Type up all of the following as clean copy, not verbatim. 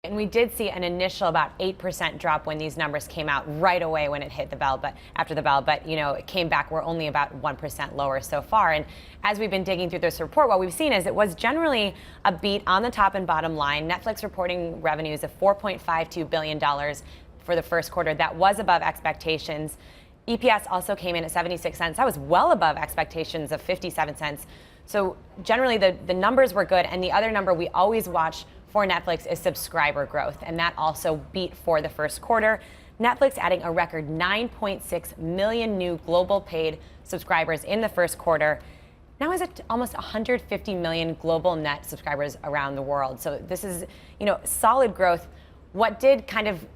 And we did see an initial about 8% drop when these numbers came out right away when it hit the bell, but after the bell, but it came back. We're only about 1% lower so far. And as we've been digging through this report, what we've seen is it was generally a beat on the top and bottom line. Netflix reporting revenues of $4.52 billion for the first quarter. That was above expectations. EPS also came in at 76 cents. That was well above expectations of 57 cents. So generally the numbers were good. And the other number we always watch for Netflix is subscriber growth, and that also beat for the first quarter. Netflix adding a record 9.6 million new global paid subscribers in the first quarter. Now is at almost 150 million global net subscribers around the world. So this is, solid growth. What did kind of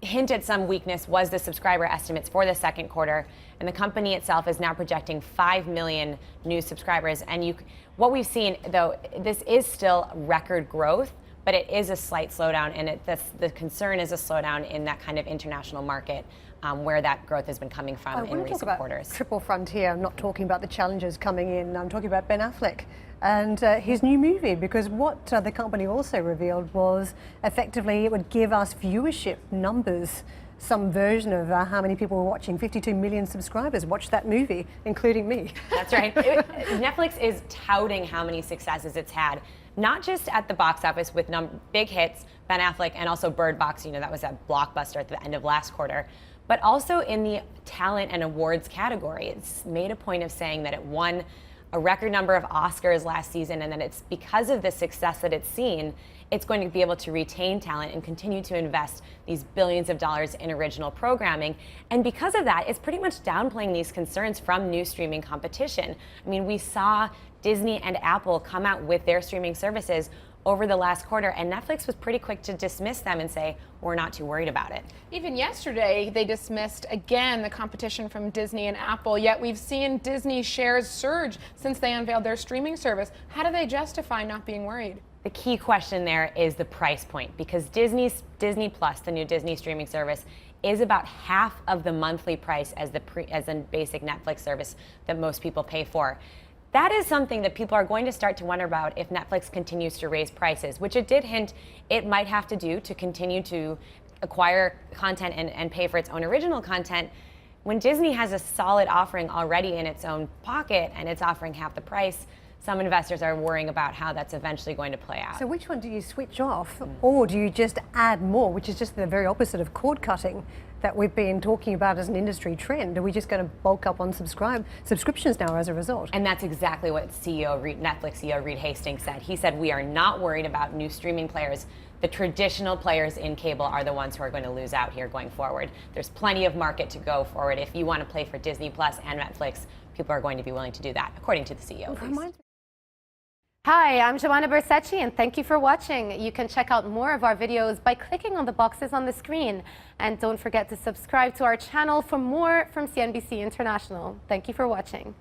hint at some weakness was the subscriber estimates for the second quarter, and the company itself is now projecting 5 million new subscribers. And what we've seen, though, this is still record growth, but it is a slight slowdown, and the concern is a slowdown in that kind of international market where that growth has been coming from in recent quarters. Triple frontier. I'm not talking about the challenges coming in. I'm talking about Ben Affleck and his new movie, because what the company also revealed was effectively it would give us viewership numbers, some version of how many people were watching. 52 million subscribers watched that movie, including me. That's right. Netflix is touting how many successes it's had, not just at the box office with big hits, Ben Affleck, and also Bird Box, that was a blockbuster at the end of last quarter, but also in the talent and awards category. It's made a point of saying that it won a record number of Oscars last season, and that it's because of the success that it's seen, it's going to be able to retain talent and continue to invest these billions of dollars in original programming. And because of that, it's pretty much downplaying these concerns from new streaming competition. I mean, we saw Disney and Apple come out with their streaming services over the last quarter, and Netflix was pretty quick to dismiss them and say, we're not too worried about it. Even yesterday, they dismissed again the competition from Disney and Apple, yet we've seen Disney shares surge since they unveiled their streaming service. How do they justify not being worried? The key question there is the price point, because Disney Plus, the new Disney streaming service, is about half of the monthly price as the basic Netflix service that most people pay for. That is something that people are going to start to wonder about if Netflix continues to raise prices, which it did hint it might have to do to continue to acquire content and pay for its own original content. When Disney has a solid offering already in its own pocket and it's offering half the price, some investors are worrying about how that's eventually going to play out. So which one do you switch off, or do you just add more, which is just the very opposite of cord cutting that we've been talking about as an industry trend? Are we just going to bulk up on subscriptions now as a result? And that's exactly what Netflix CEO Reed Hastings said. He said, we are not worried about new streaming players. The traditional players in cable are the ones who are going to lose out here going forward. There's plenty of market to go forward. If you want to play for Disney Plus and Netflix, people are going to be willing to do that, according to the CEO. Hi, I'm Joanna Bersecci, and thank you for watching. You can check out more of our videos by clicking on the boxes on the screen. And don't forget to subscribe to our channel for more from CNBC International. Thank you for watching.